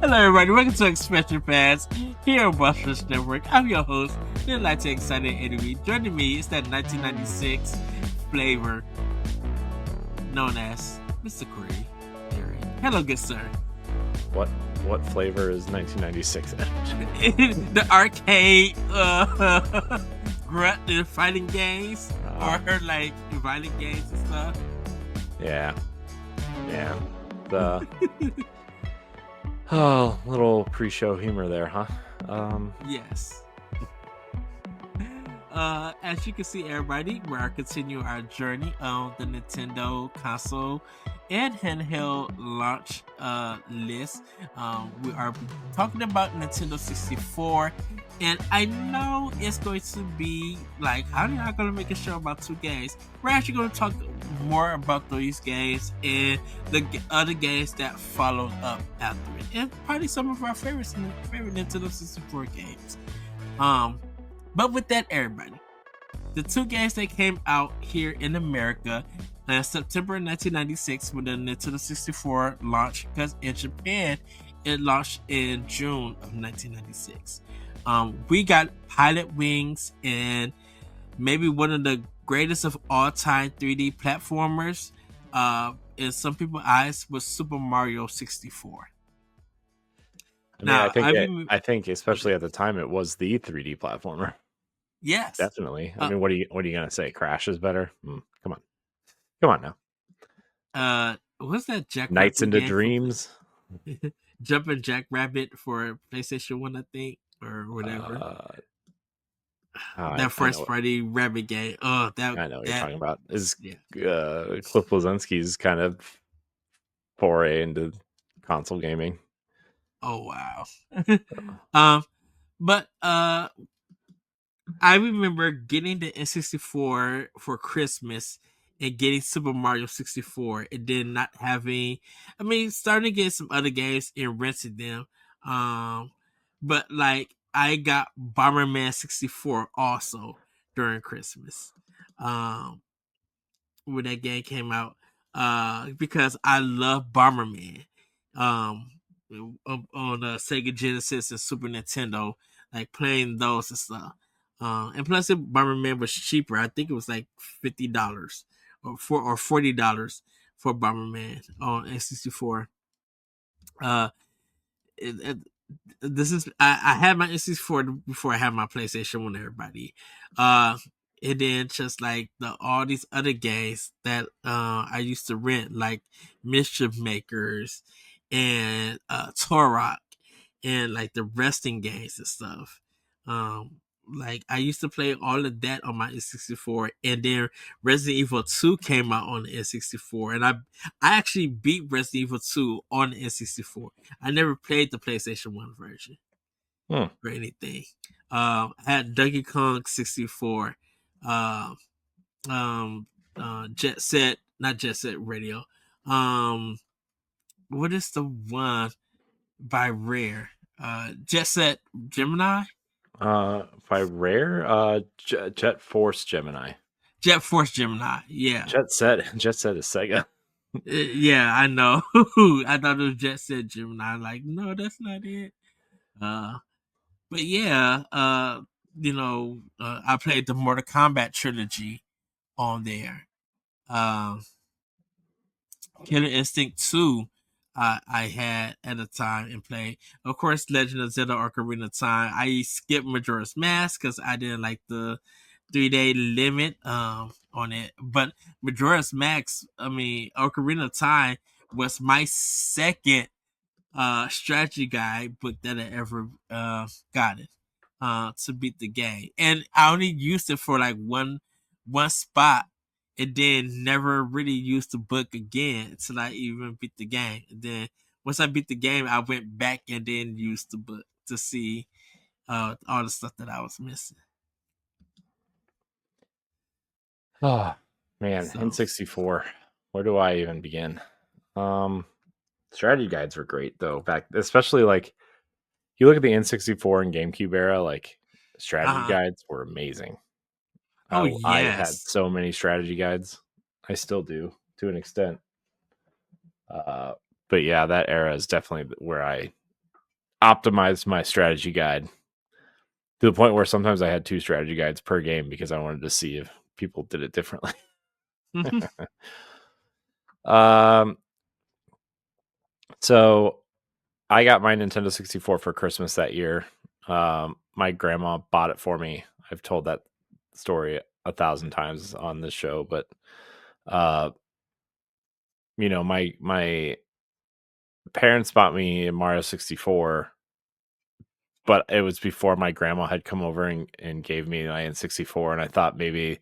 Hello, everybody. Welcome to Expression Fans here on Busters Network. I'm your host, the Latin Excited Enemy. Joining me is that 1996 flavor known as Mr. Corey Dirrig. Hello, good sir. What flavor is 1996? The arcade grunt fighting games or like violent games and stuff. Yeah. The little pre-show humor there, huh? Yes. As you can see, everybody, we are continuing our journey on the Nintendo console and handheld launch list. We are talking about Nintendo 64, and I know it's going to be like, how are you not going to make a show about two games? We're actually going to talk more about those games and the other games that followed up after it, and probably some of our favorite Nintendo 64 games. But with that, everybody, the two games that came out here in America in September 1996 when the Nintendo 64 launched, because in Japan it launched in June of 1996. We got Pilot Wings and maybe one of the greatest of all time 3D platformers in some people's eyes was Super Mario 64. I think especially at the time it was the 3D platformer. Yes, definitely. I mean, what are you gonna say? Crash is better? Come on now. What's that? Nights into Dreams, Jumpin' Jack Rabbit for PlayStation 1, I think, or whatever. That first party rabbit game. Oh, that I know what you're talking about. Is Cliff Bleszinski's kind of foray into console gaming. Oh wow. But I remember getting the N64 for Christmas and getting Super Mario 64 and then not having, starting to get some other games and renting them. But like I got Bomberman 64 also during Christmas. When that game came out. Because I love Bomberman. On Sega Genesis and Super Nintendo, like playing those and stuff. And plus, Bomberman was cheaper. I think it was like $50 or $40 for Bomberman on N64. This is I had my N64 before I had my PlayStation 1. Everybody, and then just like all these other games that I used to rent, like Mischief Makers and Turok, and like the wrestling games and stuff. Like I used to play all of that on my N64, and then Resident Evil 2 came out on the N64, and I actually beat Resident Evil 2 on the N64. I never played the PlayStation 1 version or anything. I had Donkey Kong 64, Jet Set, not Jet Set Radio. What is the one by Rare? Jet Set Gemini? By Rare, Jet Force Gemini. Jet Force Gemini, yeah. Jet Set is Sega. Yeah, I know. I thought it was Jet Set Gemini. Like, no, that's not it. But yeah, I played the Mortal Kombat trilogy on there. Killer Instinct 2 I had at a time and played. Of course, Legend of Zelda Ocarina of Time. I skipped Majora's Mask because I didn't like the 3-day limit on it. But Majora's Mask, Ocarina of Time was my second strategy guide book that I ever got it to beat the game. And I only used it for like one spot, and then never really used the book again until I even beat the game. And then once I beat the game, I went back and then used the book to see all the stuff that I was missing. Oh man, N64. Where do I even begin? Strategy guides were great though. Back, especially like you look at the N64 and GameCube era, like strategy guides were amazing. Oh, yes. I had so many strategy guides. I still do to an extent. But yeah, that era is definitely where I optimized my strategy guide to the point where sometimes I had 2 strategy guides per game because I wanted to see if people did it differently. um, so I got my Nintendo 64 for Christmas that year. My grandma bought it for me. I've told that story 1,000 times on this show, but my parents bought me a Mario 64, but it was before my grandma had come over and gave me my N64, and I thought maybe,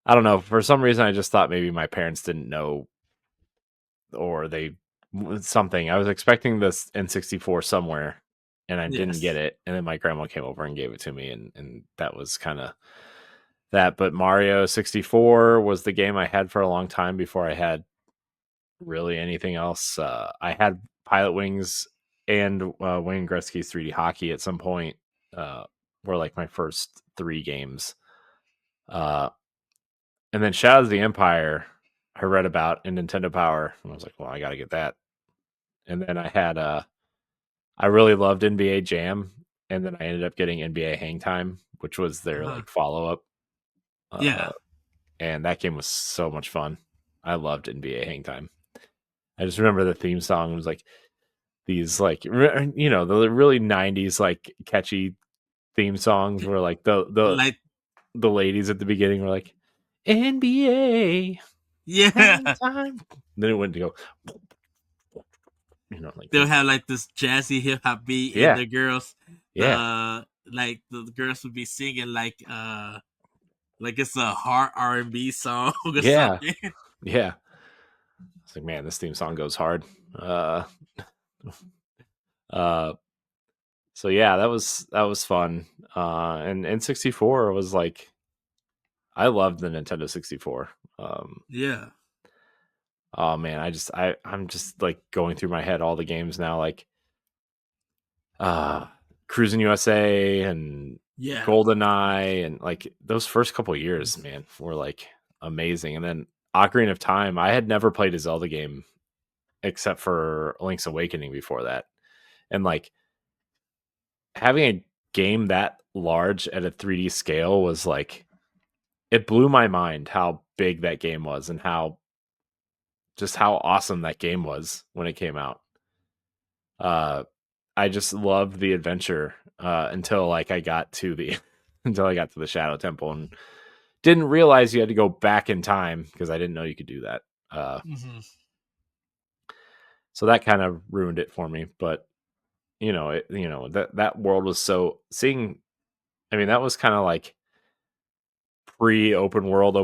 I don't know, for some reason I just thought maybe my parents didn't know, or they something. I was expecting this N64 somewhere, and I didn't get Yes. it, and then my grandma came over and gave it to me, and that was kind of that. But Mario 64 was the game I had for a long time before I had really anything else. I had Pilot Wings and Wayne Gretzky's 3D Hockey at some point. Were like my first 3 games. And then Shadows of the Empire I read about in Nintendo Power, and I was like, well, I got to get that. And then I really loved NBA Jam, and then I ended up getting NBA Hang Time, which was their like follow up. Yeah. And that game was so much fun. I loved NBA Hang Time. I just remember the theme song was like these like the really 90s like catchy theme songs where like Like, the ladies at the beginning were like NBA yeah. Hang Time. Then it went to go, like They'll have like this jazzy hip hop beat, and yeah, the girls, yeah, the girls would be singing like it's a hard R&B song or yeah, something. yeah. It's like, man, this theme song goes hard. So yeah, that was fun. And N64 was like, I loved the Nintendo 64. Yeah. Oh man, I'm just like going through my head all the games now, like Cruising USA and Yeah. GoldenEye, and like those first couple years, man, were like amazing. And then Ocarina of Time, I had never played a Zelda game except for Link's Awakening before that. And like having a game that large at a 3D scale was like, it blew my mind how big that game was and how awesome that game was when it came out. I just loved the adventure until like I got to the until I got to the Shadow Temple, and didn't realize you had to go back in time because I didn't know you could do that. So that kind of ruined it for me. But that world was so seeing. I mean, that was kind of like pre open world,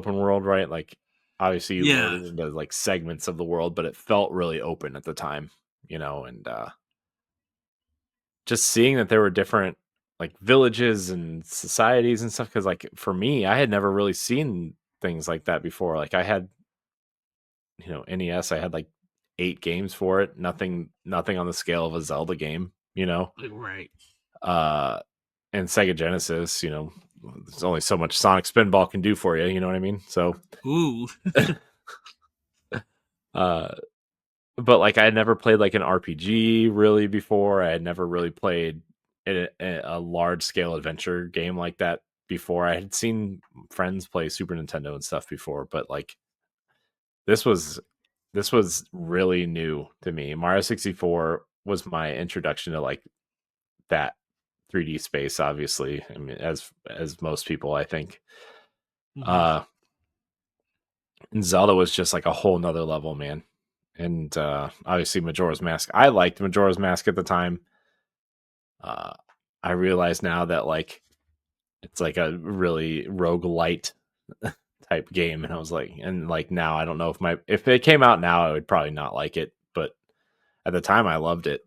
right? Like obviously you loaded into like segments of the world, but it felt really open at the time, and just seeing that there were different like villages and societies and stuff. Cause like for me, I had never really seen things like that before. Like I had, NES, I had like 8 games for it. Nothing on the scale of a Zelda game, Right. And Sega Genesis, there's only so much Sonic Spinball can do for you. You know what I mean? So, Ooh. but like I had never played like an RPG really before. I had never really played a large scale adventure game like that before. I had seen friends play Super Nintendo and stuff before, but like this was really new to me. Mario 64 was my introduction to like that 3D space, obviously. I mean, as most people, I think. And Zelda was just like a whole nother level, man. And obviously Majora's Mask. I liked Majora's Mask at the time. I realize now that like it's like a really roguelite type game, and I was like, and like now I don't know if it came out now, I would probably not like it, but at the time I loved it.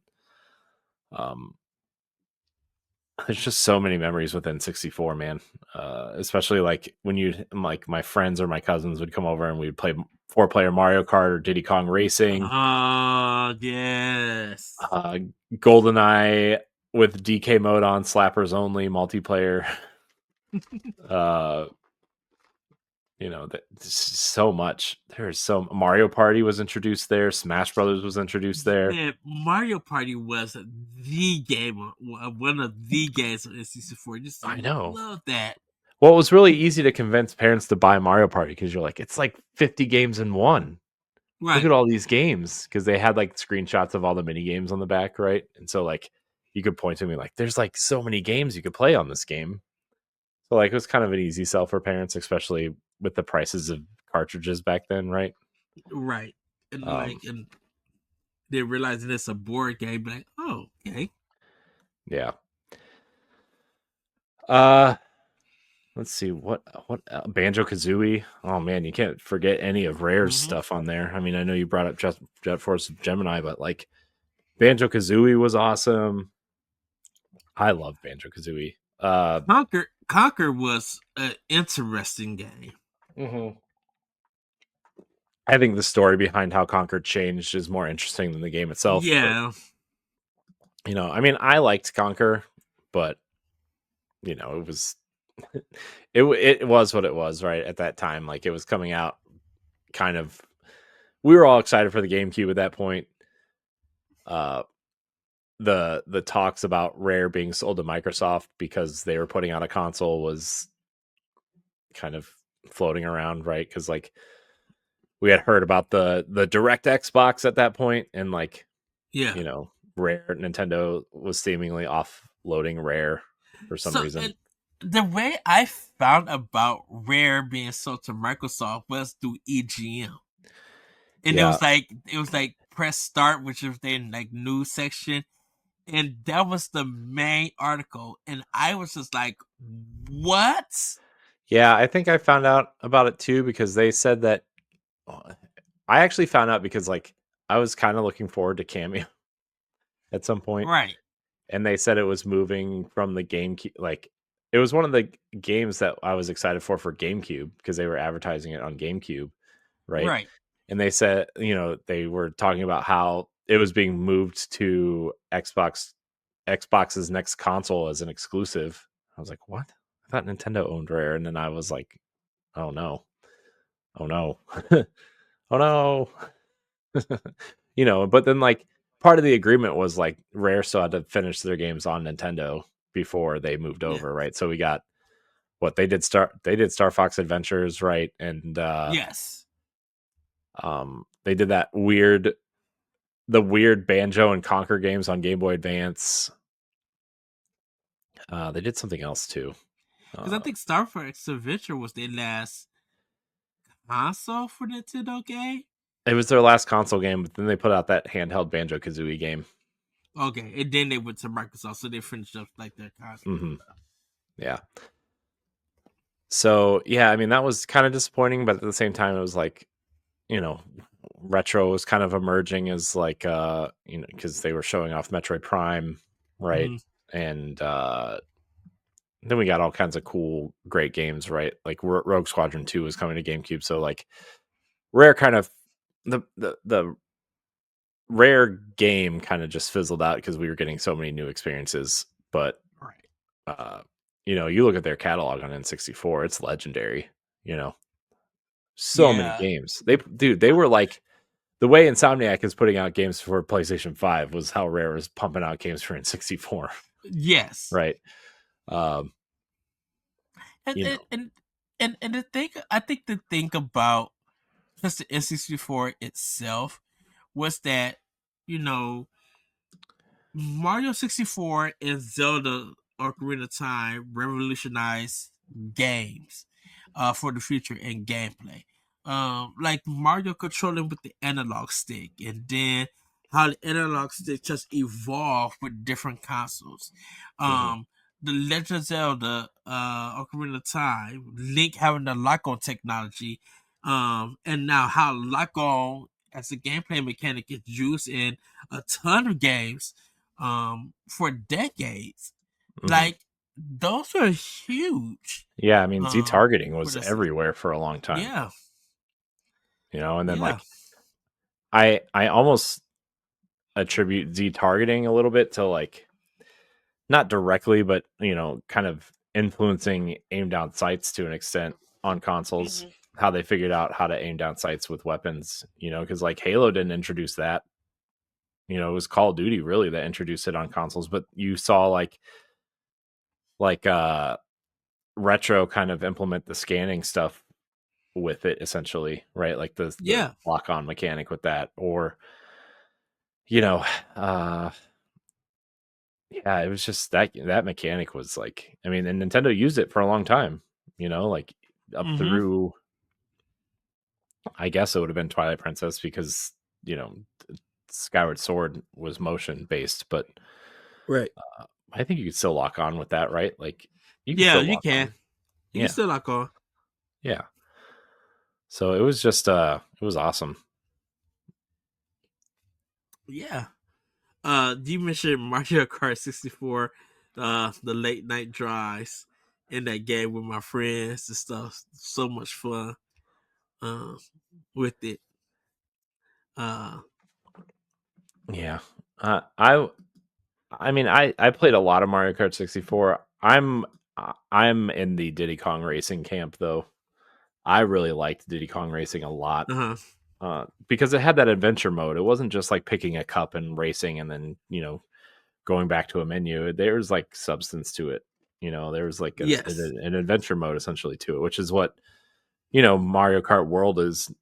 There's just so many memories within 64, man. Especially like when like my friends or my cousins would come over and we'd play 4-player Mario Kart or Diddy Kong Racing. Yes. GoldenEye with DK mode on, slappers only, multiplayer. so much. There's so Mario Party was introduced there. Smash Brothers was introduced there. Man, Mario Party was the game, one of the games on N64. Just I know. love that. Well, it was really easy to convince parents to buy Mario Party because you're like, it's like 50 games in one. Look at Right, all these games, because they had like screenshots of all the mini games on the back, right? And so like you could point to me like, there's like so many games you could play on this game. So like it was kind of an easy sell for parents, especially with the prices of cartridges back then, right? right, and Um, and they realizing it's a board game, like, oh, okay. yeah. Uh, let's see what Banjo Kazooie. Oh man, you can't forget any of Rare's Hmm. stuff on there. I mean, I know you brought up Jet Force Gemini, but like Banjo Kazooie was awesome. I love Banjo Kazooie. Conquer was an interesting game. Mhm. I think the story behind how Conquer changed is more interesting than the game itself. But Yeah, I mean, I liked Conquer, but it was it was what it was, right? At that time, like it was coming out kind of. We were all excited for the GameCube at that point. Uh, the talks about Rare being sold to Microsoft because they were putting out a console was kind of floating around, right? Because like we had heard about the Direct Xbox at that point, and like yeah. Rare Nintendo was seemingly offloading Rare for some So, reason. and the way I found about Rare being sold to Microsoft was through EGM, and Yeah, it was like press start, which is their like news section, and that was the main article, and I was just like, what? yeah. I think I found out about it too because they said that. I actually found out because like I was kind of looking forward to Cameo at some point, Right, and they said it was moving from the GameCube. Like it was one of the games that I was excited for GameCube because they were advertising it on GameCube, right? right. And they said, they were talking about how it was being moved to Xbox's next console as an exclusive. I was like, what? I thought Nintendo owned Rare, and then I was like, oh no, oh no, oh no. But then like part of the agreement was like Rare still had to finish their games on Nintendo before they moved Yeah, over, right? So we got what they did Star Fox Adventures, right? And yes. they did the weird Banjo and Conquer games on Game Boy Advance. They did something else too. Because I Uh, think Star Fox Adventure was their last console for Nintendo game. it was their last console game, but then they put out that handheld Banjo Kazooie game. Okay, and then they went to Microsoft, so they finished up like their console Hmm. stuff. Yeah. So yeah, I mean that was kind of disappointing, but at the same time, it was like you know, retro was kind of emerging as like because they were showing off Metroid Prime, right? Mm-hmm. And then we got all kinds of cool, great games, right? Like Rogue Squadron 2 was coming to GameCube, so like Rare kind of the Rare game kind of just fizzled out because we were getting so many new experiences. But Right. uh, you look at their catalog on N64, it's legendary. You know, so many Yeah. games. They were like the way Insomniac is putting out games for PlayStation 5 was how Rare was pumping out games for N64, Yes. right? Um, And you and know, and and the thing I think the thing about just the N64 itself was that, you know, Mario 64 and Zelda Ocarina of Time revolutionized games for the future in gameplay. Like Mario controlling with the analog stick, and then how the analog stick just evolved with different consoles. mhm, Um, the Legend of Zelda Ocarina of Time, Link having the lock on technology, and now how lock on as a gameplay mechanic is used in a ton of games for decades. mhm. Like those are huge. Yeah, I mean, Z targeting For was this, everywhere for a long time, yeah, and then yeah, like I almost attribute Z targeting a little bit to like not directly, but kind of influeing aim down sights to an extent on consoles. how they figured out how to aim down sights with weapons, because like Halo didn't introduce that. It was Call of Duty really that introduced it on consoles, but you saw like retro kind of implement the scanning stuff with it essentially, right? Like the Yeah. lock on mechanic with that, or you know, uh yeah, it was just that mechanic was like, I mean, and Nintendo used it for a long time, like up Mm-hmm. through, I guess it would have been Twilight Princess because, you know, Skyward Sword was motion based, but Right. I think you could still lock on with that, right? Like you can Yeah, still you lock can. on. You can Yeah. still lock on. Yeah. So it was just it was awesome. Yeah. You mentioned Mario Kart 64, the late night drives in that game with my friends and stuff. So much fun uh, with it. Uh, Yeah. I mean I played a lot of Mario Kart 64. I'm in the Diddy Kong Racing camp though. I really liked Diddy Kong Racing a lot. uh-huh. Because it had that adventure mode. It wasn't just like picking a cup and racing and then, going back to a menu. There's like substance to it. There was like Yes. an adventure mode essentially to it, which is what, Mario Kart World is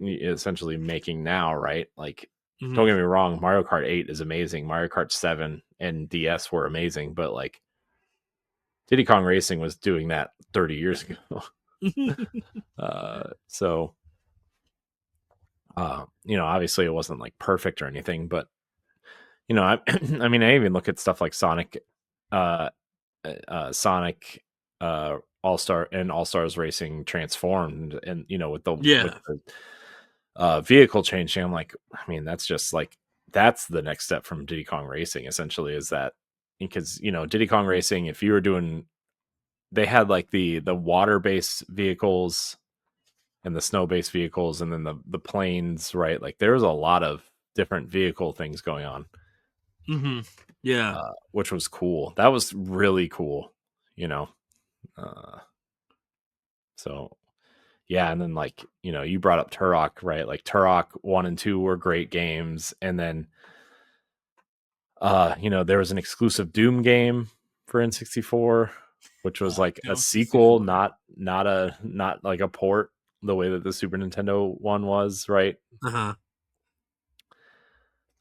essentially making now, right? Like, Hmm. don't get me wrong, Mario Kart 8 is amazing. Mario Kart 7 and DS were amazing, but like Diddy Kong Racing was doing that 30 years ago. So, obviously it wasn't like perfect or anything, but I mean, I even look at stuff like uh, Sonic, All Star and All Stars Racing Transformed, and with Yeah. the vehicle changing. I'm like, I mean, that's just like that's the next step from Diddy Kong Racing. Essentially, is that because Diddy Kong Racing, if you were doing, they had like the water based vehicles and the snow based vehicles, and then the planes, right? Like there was a lot of different vehicle things going on, Hmm. Yeah. which was cool. That was really cool, you know. Uh, so yeah, and then like you brought up Turok, right? Like Turok 1 and 2 were great games, and then there was an exclusive Doom game for N64, which was like a Doom sequel, 64. not like a port, the way that the Super Nintendo one was, right? Uh-huh.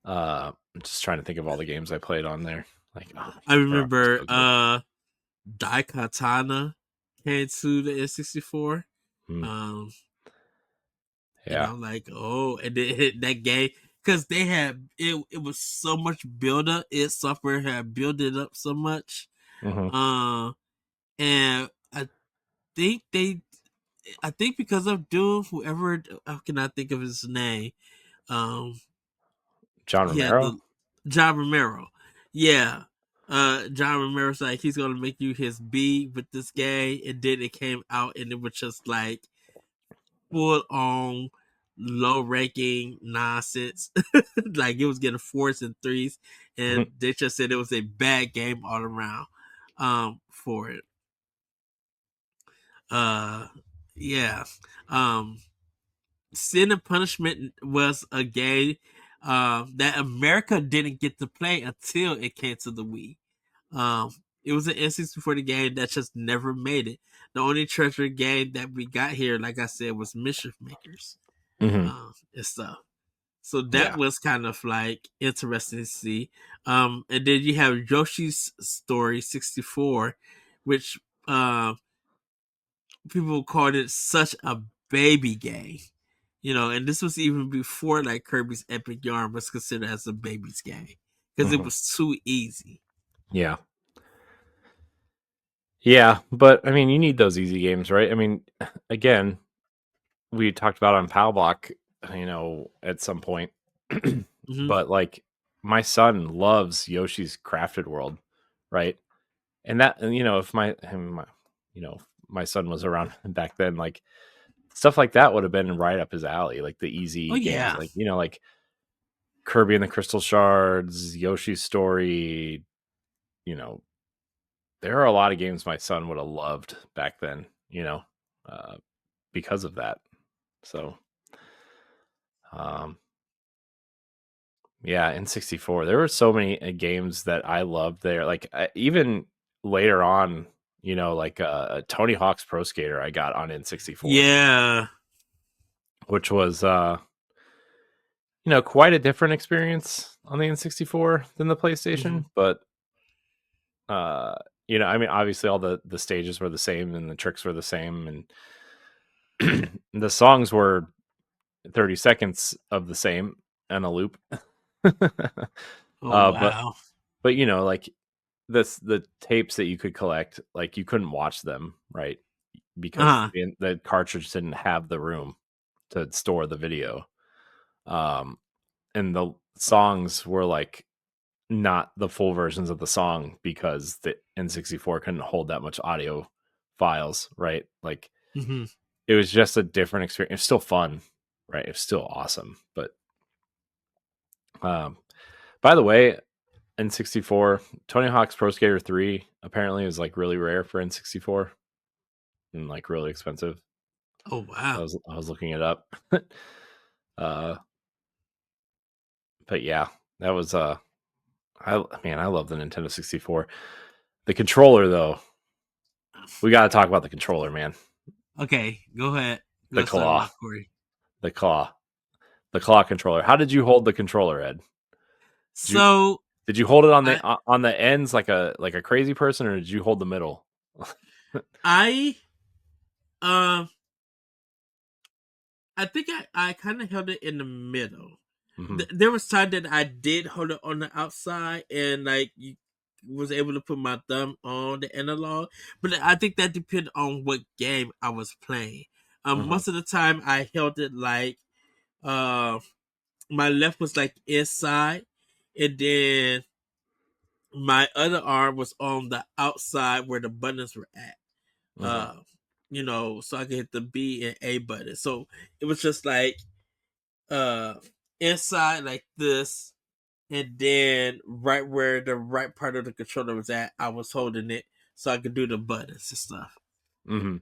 I'm just trying to think of all the games I played on there. Like, oh I man, Turok was remember so good. Daikatana came to the N64. Hmm. Um, and Yeah. I'm like, oh, and then hit that game because they had it. It was so much build up. Its software had built it up so much. Hmm. Uh, and think they, I think because of Doom, whoever, how can I think of his name? Um, John he had Romero. the John Romero. Yeah. John Romero's like he's gonna make you his B with this game, and then it came out and it was just like full on low ranking nonsense. Like it was getting fours and threes, and they just said it was a bad game all around for it. Uh yeah. Um Sin and Punishment was a game that America didn't get to play until it came to the Wii. Um, it was an N64 game that just never made it. The only treasure game that we got here, like I said, was Mischief Makers Hmm. and stuff. So that Yeah. was kind of like interesting to see. And then you have Yoshi's Story 64, which people called it such a baby game. And this was even before like Kirby's Epic Yarn was considered as a baby's game because it Hmm. was too easy. Yeah. Yeah, but I mean, you need those easy games, right? I mean, again, we talked about on Pal Block, at some point, Hmm. but like my son loves Yoshi's Crafted World, right? And that, and, if if my son was around back then, like stuff like that would have been right up his alley, like the Oh easy games, yeah. like like Kirby and the Crystal Shards, Yoshi's Story. You know, there are a lot of games my son would have loved back then. Uh, because of that. So, um, yeah, N64. There were so many games that I loved there. Like even later on, like Tony Hawk's Pro Skater, I got on N64, Yeah. which was quite a different experience on the N64 than the Hmm. PlayStation. But I mean, obviously all the stages were the same and the tricks were the same, and the songs were 30 seconds of the same and a loop. Oh But wow. like the tapes that you could collect, like you couldn't watch them, right? Because Uh-huh. the cartridge didn't have the room to store the video. And the songs were like not the full versions of the song because the N64 couldn't hold that much audio files, right? Like Hmm. it was just a different experience. It's still fun, right? It's still awesome. But um, by the way, N64, Tony Hawk's Pro Skater 3 apparently is like really rare for N64 and like really expensive. Oh I wow. was looking it up. uh, but yeah, that was I love the Nintendo 64. The controller though, we got to talk about the controller, man. Okay, go ahead. The Go start it claw, off, Corey. the claw, the claw controller. How did you hold the controller, Ed? Did you So did you hold it I on the ends like a crazy person, or did you hold the middle? I um I think I kind of held it in the middle. Hmm. There was time that I did hold it on the outside, and like you was able to put my thumb on the analog. But I think that depended on what game I was playing. Hmm. Most of the time I held it like uh, my left was like inside, and then my other arm was on the outside where the buttons were at. Hmm. Uh, so I could hit the B and A button. So it was just like uh inside like this, and then right where the right part of the controller was at, I was holding it so I could do the buttons and stuff. Hmm.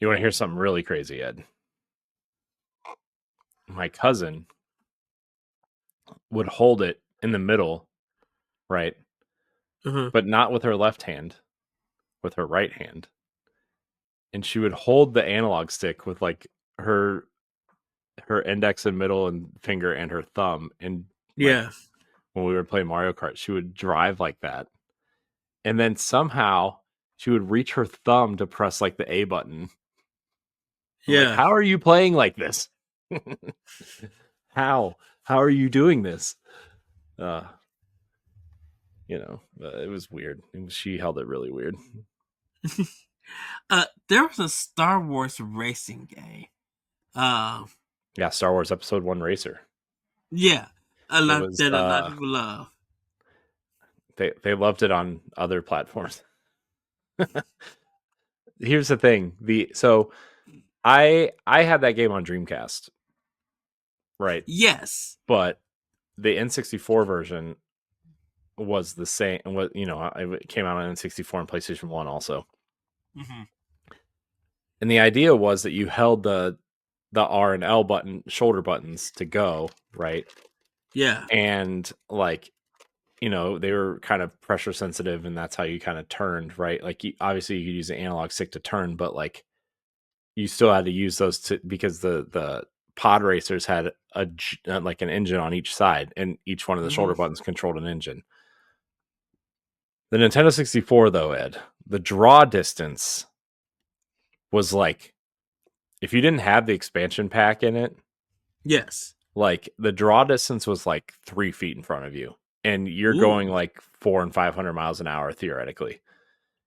You want to hear something really crazy, Ed? My cousin would hold it in the middle, right? Uh-huh. But not with her left hand, with her right hand. And she would hold the analog stick with like her her index and middle and finger and her thumb. And like Yeah, when we were playing Mario Kart, she would drive like that. And then somehow she would reach her thumb to press like the A button. I'm like, yeah. how are you playing like this? how? How are you doing this? Uh, it was weird. She held it really weird. There was a Star Wars racing game. Um, Yeah, Star Wars Episode 1 Racer. yeah, It was a lot of people love. they loved it on other platforms. Here's the thing. I had that game on Dreamcast, right? Yes. But the N64 version was the same. What it came out on N64 and PlayStation 1 also. Hmm. And the idea was that you held the R and L button shoulder buttons to go, right? Yeah. And like they were kind of pressure sensitive, and that's how you kind of turned, right? Like obviously you could use an analog stick to turn, but like you still had to use those because the pod racers had like an engine on each side, and each one of the Hmm. shoulder buttons controlled an engine. The Nintendo 64, though, Ed, the draw distance was like, if you didn't have the expansion pack in it, Yes. like the draw distance was like 3 feet in front of you, and you're going Ooh. like 400 and 500 miles an hour theoretically.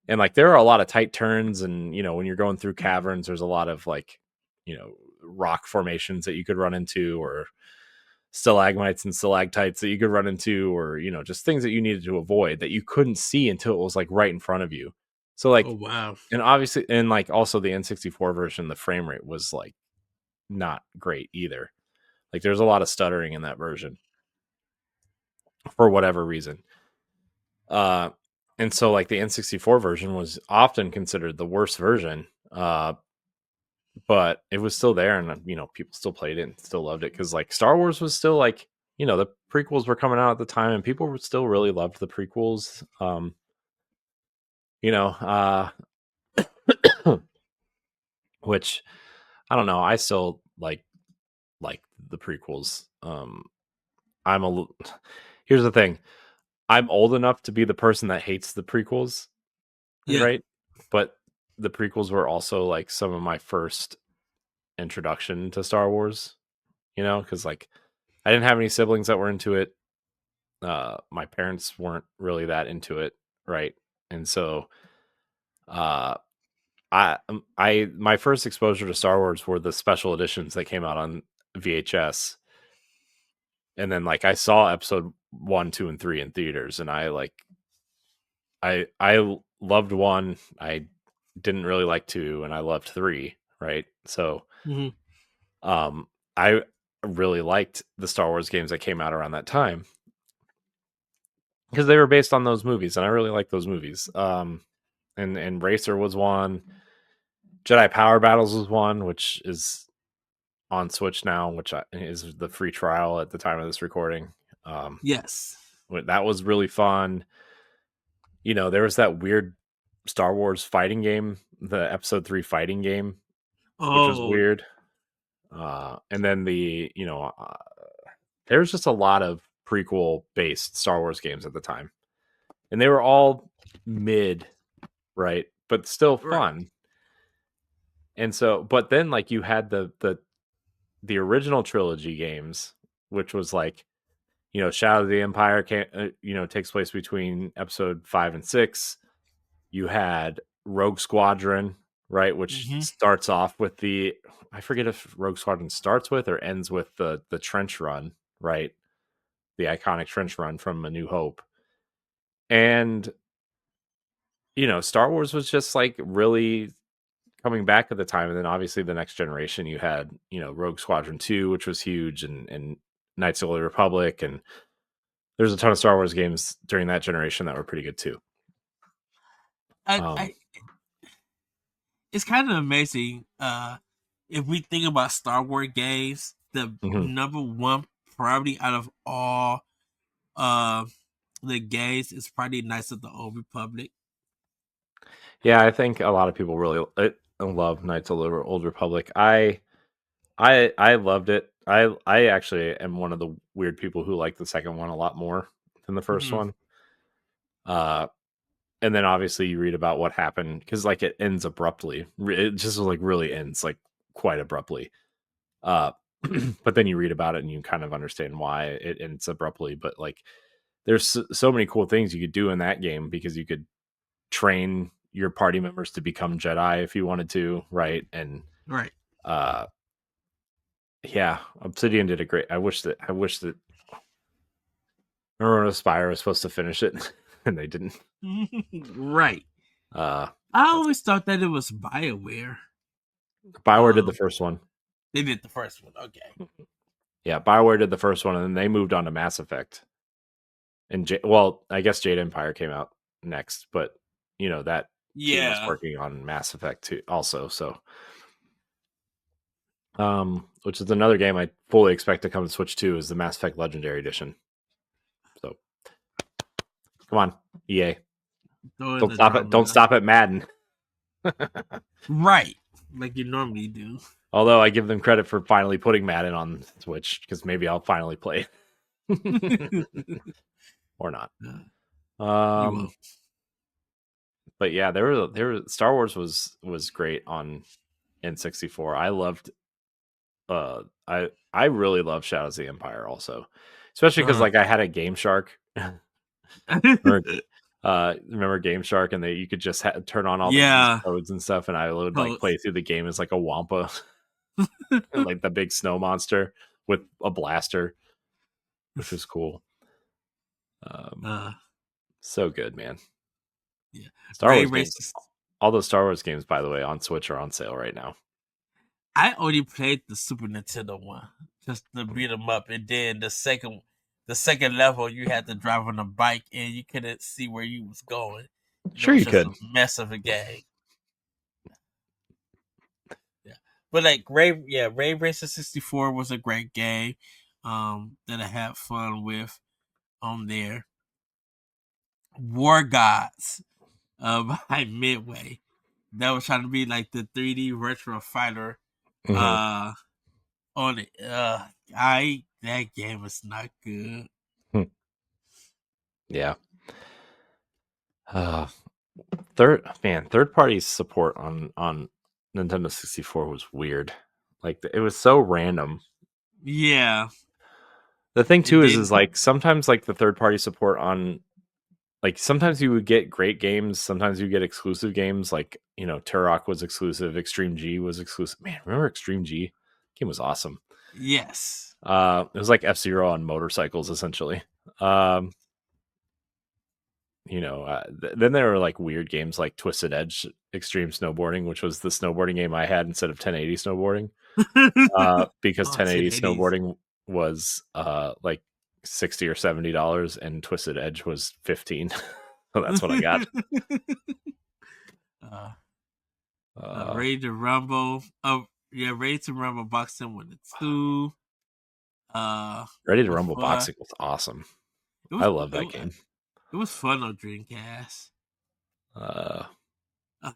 And like there are a lot of tight turns, and when you're going through caverns, there's a lot of like rock formations that you could run into, or stalagmites and stalactites that you could run into, or just things that you needed to avoid that you couldn't see until it was like right in front of you. So Oh like, wow. and obviously, and like also the N64 version, the frame rate was like not great either. Like there's a lot of stuttering in that version for whatever reason. uh and so like the N64 version was often considered the worst version, but it was still there, and people still played it and still loved it because like Star Wars was still like the prequels were coming out at the time, and people were still really loved the prequels. You know, which I don't know. I still like the prequels. I'm a. Here's the thing. I'm old enough to be the person that hates the prequels, Yeah. right? But the prequels were also like some of my first introduction to Star Wars. Because like I didn't have any siblings that were into it. My parents weren't really that into it, right? And so, uh, I my first exposure to Star Wars were the special editions that came out on VHS, and then like I saw Episode 1, 2, and 3 in theaters, and I loved 1. I didn't really like 2, and I loved 3. Right, so Mm-hmm. I really liked the Star Wars games that came out around that time because they were based on those movies, and I really liked those movies. And Racer was one. Jedi Power Battles was one, which is on Switch now, which is the free trial at the time of this recording. Yes. That was really fun. There was that weird Star Wars fighting game, the Episode 3 fighting game, which was Oh. weird. And then there's just a lot of prequel based Star Wars games at the time, and they were all mid, right, but still Right. fun. And so, but then like you had the original trilogy games, which was like Shadow of the Empire takes place between Episode 5 and 6. You had Rogue Squadron, right, which Mm-hmm. starts off with I forget if Rogue Squadron starts with or ends with the trench run, right, the iconic trench run from A New Hope. And Star Wars was just like really coming back at the time. And then obviously the next generation, you had Rogue Squadron 2, which was huge, and Knights of the Old Republic, and there's a ton of Star Wars games during that generation that were pretty good too. I it's kind of amazing. If we think about Star Wars games, the Mhm. number one priority out of all uh the games is probably Knights of the Old Republic. Yeah, I think a lot of people really love Knights of the Old Republic. I loved it. I actually am one of the weird people who like the second one a lot more than the first Mm-hmm. one. Uh, and then obviously you read about what happened because like it ends abruptly. It just like really ends like quite abruptly. Uh, but then you read about it and you kind of understand why it ends abruptly. But like, there's so many cool things you could do in that game because you could train your party members to become Jedi if you wanted to, right? And Right. uh, yeah, Obsidian did a great. I wish that remember when Aspire was supposed to finish it and they didn't. Right. Uh, I that's always thought that it was BioWare. Bioware did the Um, first one. they did the first one. Okay. Yeah, Bioware did the first one, and then they moved on to Mass Effect. And well, I guess Jade Empire came out next, but that team was Yeah. working on Mass Effect too, also. So, which is another game I fully expect to come to Switch 2 is the Mass Effect Legendary Edition. So, come on, EA, Throw in don't the stop it! Don't drama. stop at Madden. Right. Like you normally do. Although I give them credit for finally putting Madden on Switch because maybe I'll finally play or not. You will. But yeah, there were Star Wars was great on N64. I loved I really love Shadows of the Empire also, especially because Uh-huh. like I had a Game Shark. Remember Game Shark, and you could just turn on all these Yeah. codes and stuff, and I would like Post. play through the game as like a Wampa, like the big snow monster with a blaster, which was cool. Um, uh so good, man. yeah. Star Ray Wars games, Racist. all those Star Wars games, by the way, on Switch are on sale right now. I only played the Super Nintendo one just to beat them up, and then the second level you had to drive on a bike and you couldn't see where you was going. And it Sure, was you just could. a mess of a game. Yeah. But like Ray Racer 64 was a great game that I had fun with on there. War Gods by Midway. That was trying to be like the 3D retro fighter Mhm. uh on it. I that game was not good. Hmm. Yeah. Third party support on Nintendo 64 was weird. Like it was so random. Yeah. The thing And too then is like sometimes like the third party support on like sometimes you would get great games, sometimes you get exclusive games like, Turok was exclusive, Extreme G was exclusive. Man, remember Extreme G? Game was awesome. yes. It was like F-Zero on motorcycles essentially. Um, then there were like weird games like Twisted Edge Extreme Snowboarding, which was the snowboarding game I had instead of 1080 snowboarding. Because Oh, 1080 1080s. snowboarding was like $60 or $70 and Twisted Edge was 15. So that's what I got. uh, Uh, Ready to Rumble. Oh, yeah, Ready to Rumble boxing with the two. Ready to Was Rumble fun. Boxing was awesome. It I was love it, that game. it was fun on Dreamcast. Uh,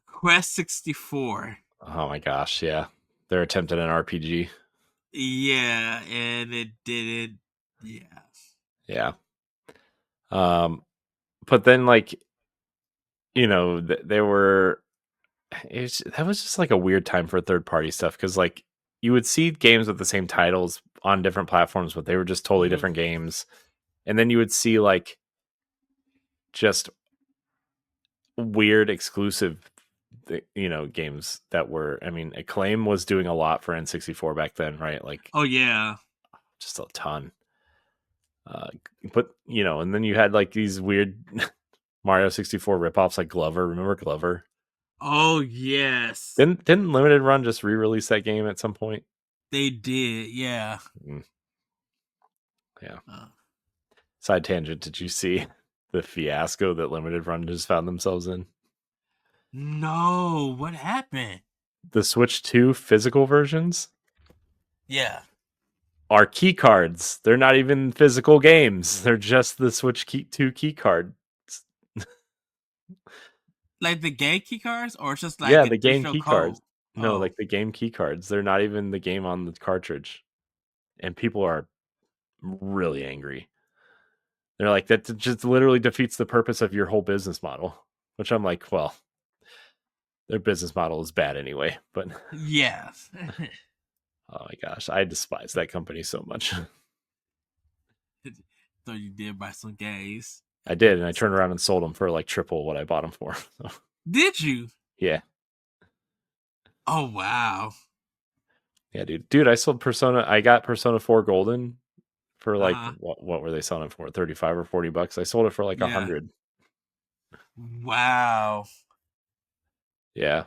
Quest 64. oh my gosh, yeah. They're attempting an RPG. Yeah, and it didn't. Yeah. Yeah. But then like, they were that was just like a weird time for third party stuff because like you would see games with the same titles on different platforms, but they were just totally Mhm. different games. And then you would see like just weird exclusive games that were, I mean, Acclaim was doing a lot for N64 back then, right? Like Oh yeah. just a ton. Uh, but and then you had like these weird Mario 64 ripoffs like Glover. Remember Glover? Oh yes. Didn't Limited Run just re-release that game at some point? They did. Yeah. Mm, yeah. Uh, Side tangent. Did you see the fiasco that Limited Run just found themselves in? no, what happened? The Switch 2 physical versions Yeah. are key cards. They're not even physical games. They're just the Switch 2 key card. Like the game key cards, or it's just like Yeah, a the game digital key cards. code? No, Oh, like the game key cards. They're not even the game on the cartridge. And people are really angry. They're like, that just literally defeats the purpose of your whole business model. Which I'm like, well, their business model is bad anyway. But yes. oh my gosh, I despise that company so much. So you did buy some games. I did, and I turned around and sold them for like triple what I bought them for. So, Did you? yeah. Oh wow. Yeah, dude, I sold Persona. I got Persona 4 Golden for like Uh-huh. what were they selling it for? 35 or $40. I sold it for like Yeah. 100. Wow. Yeah.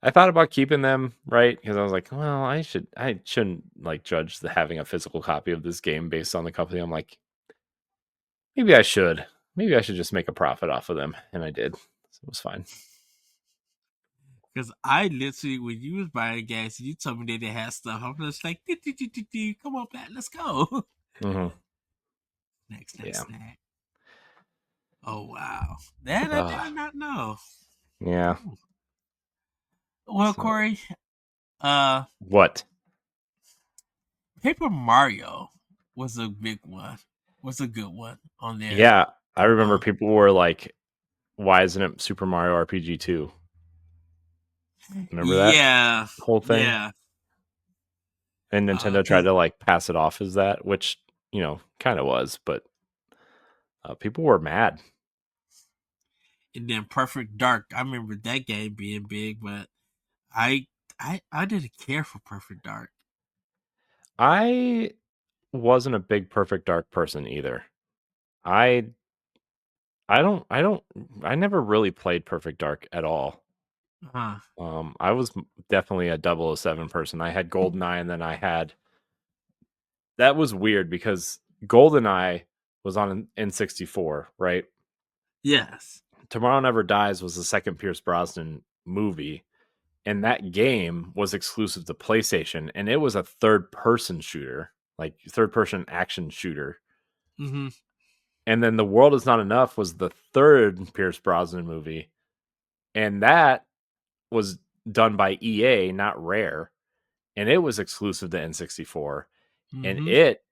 I thought about keeping them, right? Because I was like, well, I shouldn't like judge the having a physical copy of this game based on the company. I'm like, maybe I should. Maybe I should just make a profit off of them. And I did. So it was fine. Because I literally, when you was buying gas, you told me that they had stuff. I'm just like, come on, Pat, let's go. Mm-hmm. Next, Yeah. next, next. Oh wow, that I Uh, did not know. yeah. Well, So Corey, uh, what? Paper Mario was a big one. Was a good one on there. Yeah. I remember Um, people were like, why isn't it Super Mario RPG 2? Remember that yeah, whole thing? yeah. And Nintendo tried Cause to like pass it off as that, which, kind of was, but people were mad. and then Perfect Dark. I remember that game being big, but I I didn't care for Perfect Dark. I wasn't a big Perfect Dark person either. I I don't I never really played Perfect Dark at all. Huh. I was definitely a 007 person. I had GoldenEye and then I had that was weird because GoldenEye was on an N64, right? Yes. Tomorrow Never Dies was the second Pierce Brosnan movie, and that game was exclusive to PlayStation, and it was a third-person shooter, like third-person action shooter. Mm-hmm. And then The World Is Not Enough was the third Pierce Brosnan movie, and that was done by EA, not Rare, and it was exclusive to N64, and Mm-hmm. it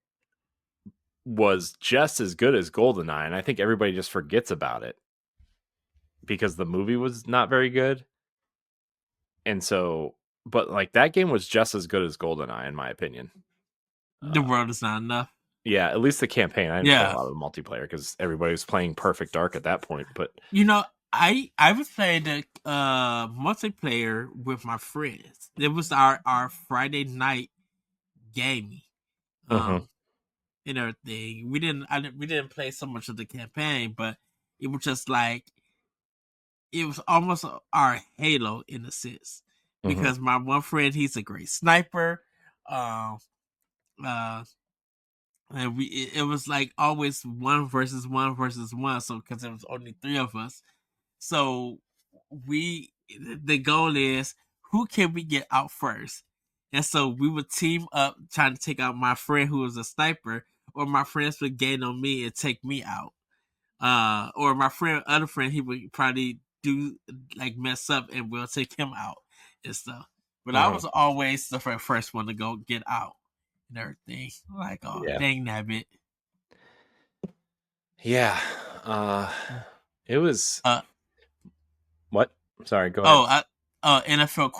was just as good as GoldenEye, and I think everybody just forgets about it because the movie was not very good. And so, but like that game was just as good as GoldenEye, in my opinion. The Uh, world is not enough. yeah, at least the campaign. I didn't play a Yeah. lot of the multiplayer because everybody was playing Perfect Dark at that point. But You know, I was playing the multiplayer with my friends. It was our Friday night gaming. Mhm. Um and everything. We didn't play so much of the campaign, but it was just like it was almost our Halo in a sense. Mhm. Because my one friend, he's a great sniper. Um uh and it was like always one versus one versus one, so because there was only three of us. So we the goal is who can we get out first? And so we would team up trying to take out my friend who was a sniper, or my friends would gain on me and take me out. Or my other friend, he would probably do like mess up and we'll take him out and stuff. But I Mhm. was always the first one to go get out and everything. Like, oh Yeah. dang that bit. Yeah. Uh, it was Uh what? Sorry. Go ahead. oh, NFL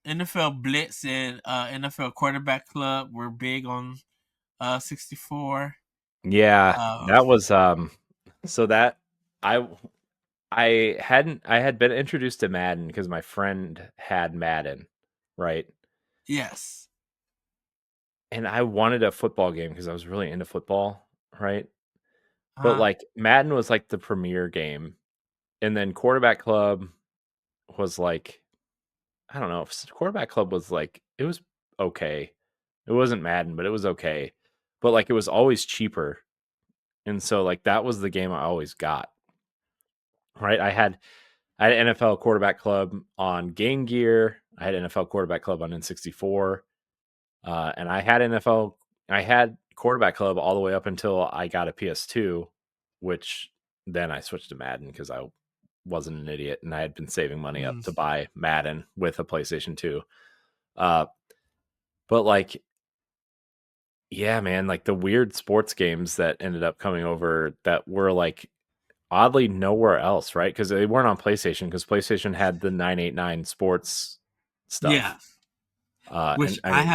NFL Blitz and NFL Quarterback Club were big on 64. Yeah, Uh, that was So that I I had been introduced to Madden because my friend had Madden, right? yes. And I wanted a football game because I was really into football, right? But Uh, like Madden was like the premier game, and then Quarterback Club was like, I don't know, if Quarterback Club was like, it was okay. It wasn't Madden, but it was okay. But like it was always cheaper, and so like that was the game I always got. Right? I had NFL Quarterback Club on Game Gear. I had NFL Quarterback Club on N64. And I had Quarterback Club all the way up until I got a PS2, which then I switched to Madden because I wasn't an idiot and I had been saving money up mm, to buy Madden with a PlayStation 2. Uh, but like, yeah, man, like the weird sports games that ended up coming over that were like oddly nowhere else, right? Because they weren't on PlayStation because PlayStation had the 989 sports yeah. stuff. And Which I mean,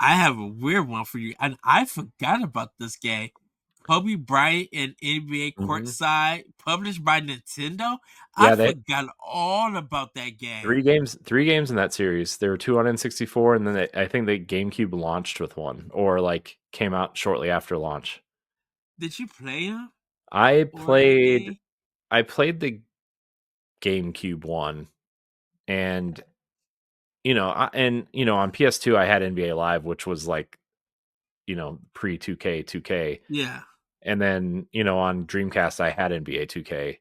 I have a weird one for you, and I forgot about this game. Kobe Bryant and NBA mhm. Courtside, published by Nintendo. I Yeah, they forgot all about that game. three games in that series. There were two on N64, and then I think the GameCube launched with one, or like came out shortly after launch. Did you play them I or played anything? I played the GameCube one, and on PS2 I had NBA Live, which was like pre 2K, Yeah. and then on Dreamcast I had NBA 2K.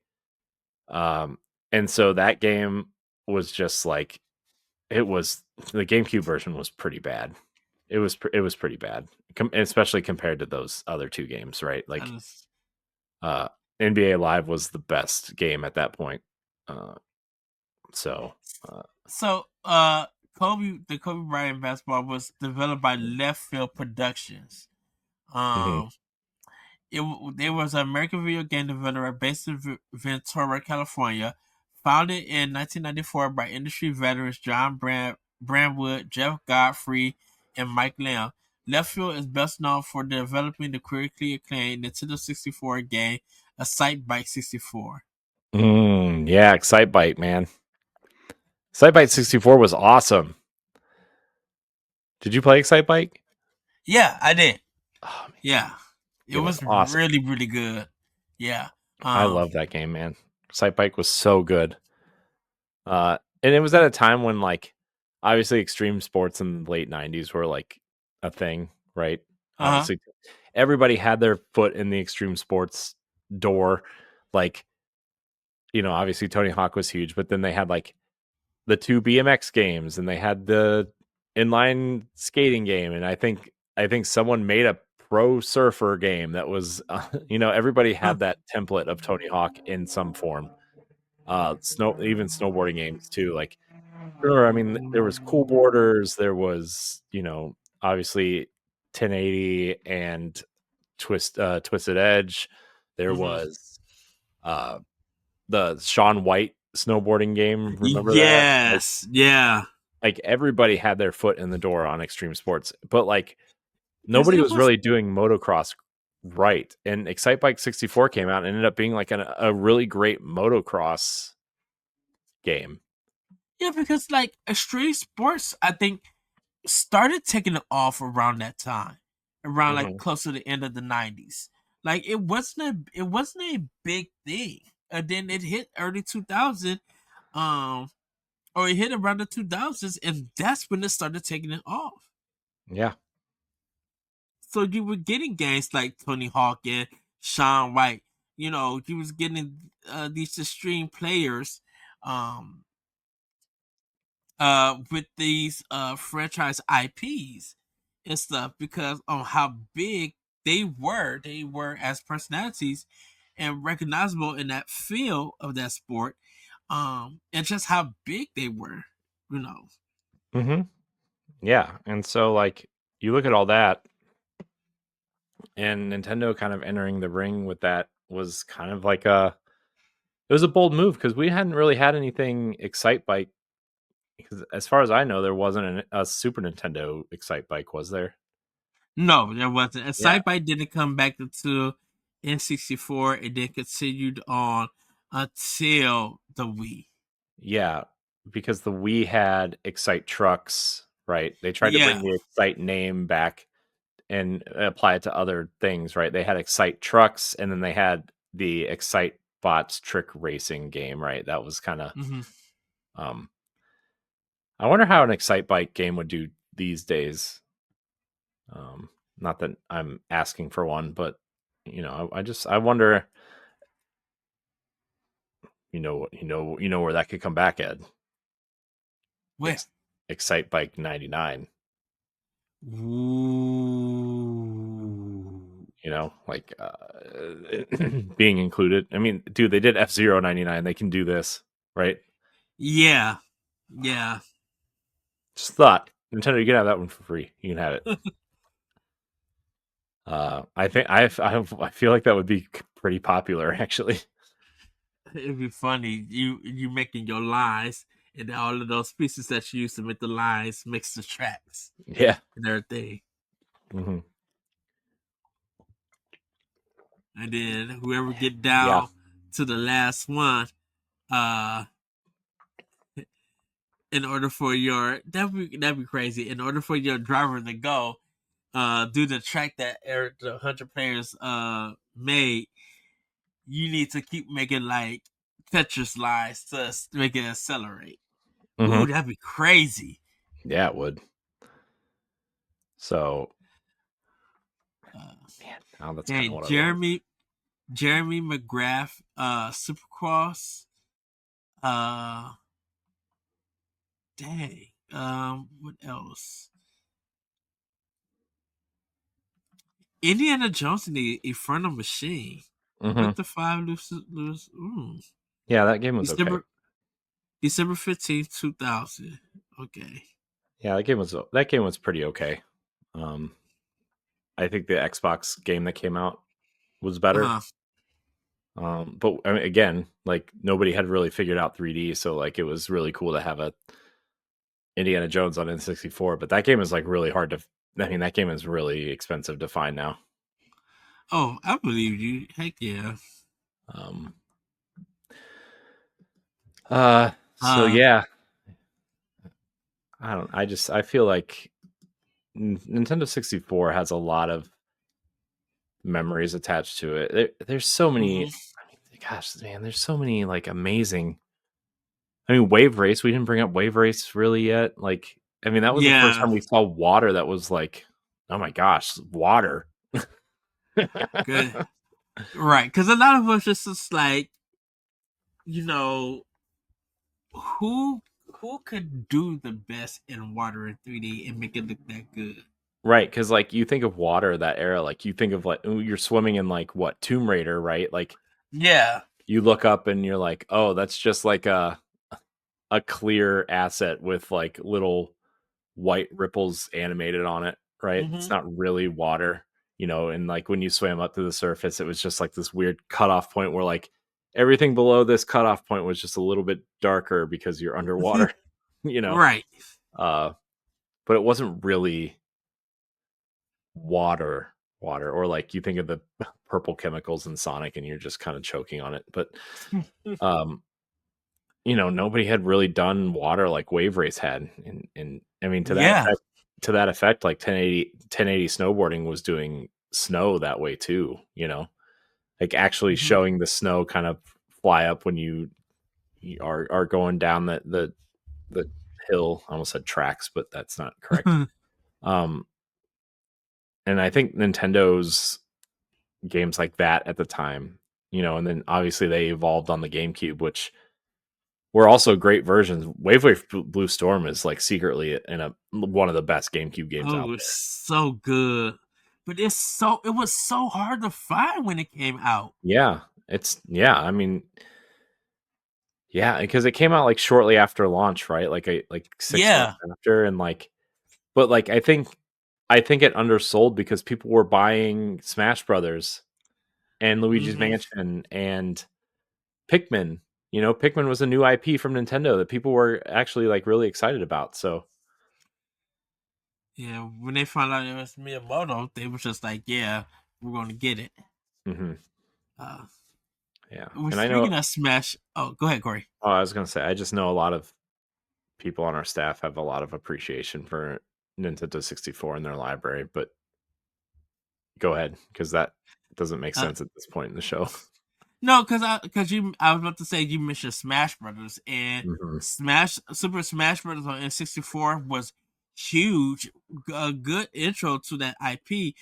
Um, and so that game was just like it was the GameCube version was pretty bad. It was pretty bad, especially compared to those other two games, right? I Like just, uh, NBA Live was the best game at that point. Uh, so uh, so, the Kobe Bryant basketball was developed by Left Field Productions. mhm. Um, there was an American video game developer based in Ventura, California, founded in 1994 by industry veterans John Brandwood, Jeff Godfrey, and Mike Lamb. Left Field is best known for developing the critically acclaimed Nintendo 64 game, A Sight Bike 64. Yeah, Excitebike, man. Excitebike 64 was awesome. Did you play Excitebike? Yeah, I did. Oh man, Yeah, it it was was awesome. really really good. Yeah. I Um. love that game, man. Excitebike was so good. And it was at a time when like obviously extreme sports in the late 90s were like a thing, right? Uh huh. Obviously everybody had their foot in the extreme sports door. Like obviously Tony Hawk was huge, but then they had like the two BMX games, and they had the inline skating game, and I think someone made a pro surfer game that was everybody Huh. had that template of Tony Hawk in some form. Even snowboarding games too. Like, sure, I mean, there was Cool Borders, there was obviously 1080 and Twisted Edge. There Hmm. was uh the Shaun White snowboarding game. Remember that? Yes. Yeah. Like everybody had their foot in the door on extreme sports, but like Because nobody it was was, really doing motocross right. And Excite Bike 64 came out and ended up being like a really great motocross game. yeah, because like extreme sports, I think started taking it off around that time, around like Hmm. close to the end of the '90s. Like it wasn't a big thing, and then it hit early 2000, um, or it hit around the 2000s, and that's when it started taking it off. Yeah. So you were getting games like Tony Hawk and Sean White. You was getting these extreme players, um, with these franchise IPs and stuff because on how big they were as personalities and recognizable in that field of that sport, and just how big they were, you know. Hmm. Yeah. And so like you look at all that, and Nintendo kind of entering the ring with that was kind of like it was a bold move because we hadn't really had anything Excite Bike. Because as far as I know, there wasn't a Super Nintendo Excite Bike, was there? No, there wasn't. And Yeah. Sci-Fi didn't come back until N64. It then continued on until the Wii. Yeah, because the Wii had Excite Trucks, right? They tried to bring Yeah. the Excite name back and apply it to other things, right? They had Excite Trucks, and then they had the Excite Bots Trick Racing game, right? That was kind of. Hmm. um I wonder how an Excite Bike game would do these days. Not that I'm asking for one, but I wonder. Where that could come back at. Where? Ex- Excite Bike 99. Ooh. Like being included. I mean, dude, they did F-Zero 99. They can do this, right? Yeah. Yeah. Just thought, Nintendo, you can have that one for free. You can have it. I think I feel like that would be pretty popular, actually. It'd be funny. You making your lines and then all of those pieces that you use to make the lines mix the tracks Yeah. and everything. Hmm. And then whoever get Yeah. down to the last one, uh in order for your that'd be crazy. In order for your driver to go, do the track that the 100 players made, you need to keep making like Tetris lines to make it accelerate. Hmm. Ooh, that'd be crazy. Yeah, it would. So, Uh, man, now that's kind of Dang, what I want. Jeremy McGrath, Supercross. Uh, Dang. What else? Indiana Jones in the Infernal Machine Hmm. with the five loose. Yeah, that game was okay. December December 15th, 2000. Okay. Yeah, that game was pretty okay. Um, I think the Xbox game that came out was better. Uh-huh. But I mean, again, like nobody had really figured out 3D, so like it was really cool to have a Indiana Jones on N64. But that game is like really hard to. I mean, that game is really expensive to find now. Oh, I believe you. Heck yeah. Um, so Uh, yeah, I don't. I feel like Nintendo 64 has a lot of memories attached to it. There's so many. mhm. I mean, gosh, man, there's so many like amazing. I mean, Wave Race. We didn't bring up Wave Race really yet. Like, I mean, that was the first Yeah. time we saw water that was like, oh my gosh, water. Good. Right. Because a lot of us just like you know, who who could do the best in water in 3D and make it look that good? Right, because like you think of water that era, like you think of like ooh, you're swimming in like what Tomb Raider, right? Like Yeah. you look up and you're like, oh, that's just like a clear asset with like little white ripples animated on it, right? It's Hmm. not really water, and like when you swam up to the surface, it was just like this weird cutoff point where like everything below this cutoff point was just a little bit darker because you're underwater, you know. Right. Uh, but it wasn't really water, or like you think of the purple chemicals in Sonic and you're just kind of choking on it. But um nobody had really done water like Wave Race had. And I mean, Yeah. to that effect, like 1080 snowboarding was doing snow that way too, like actually Hmm. showing the snow kind of fly up when you are going down the hill. I almost said tracks, but that's not correct. Um, and I think Nintendo's games like that at the time, and then obviously they evolved on the GameCube, which were also great versions. Wave Blue Storm is like secretly in a one of the best GameCube games Oh, it out was there. so good. But it was so hard to find when it came out. Yeah, I mean, yeah, because it came out like shortly after launch, right? Like 6 months Yeah. after, and like, but like I think it undersold because people were buying Smash Brothers and Luigi's Hmm. Mansion and Pikmin. Pikmin was a new IP from Nintendo that people were actually like really excited about. So, Yeah, when they found out it was Miyamoto, they was just like, "Yeah, we're gonna get it." hmm Uh, yeah, we're and I know. speaking of Smash. Oh, go ahead, Corey. Oh, I was gonna say, I just know a lot of people on our staff have a lot of appreciation for Nintendo 64 in their library, but go ahead because that doesn't make Uh, sense at this point in the show. no, I was about to say you mentioned Smash Brothers and hmm Super Smash Brothers on N64 was huge, a good intro to that IP.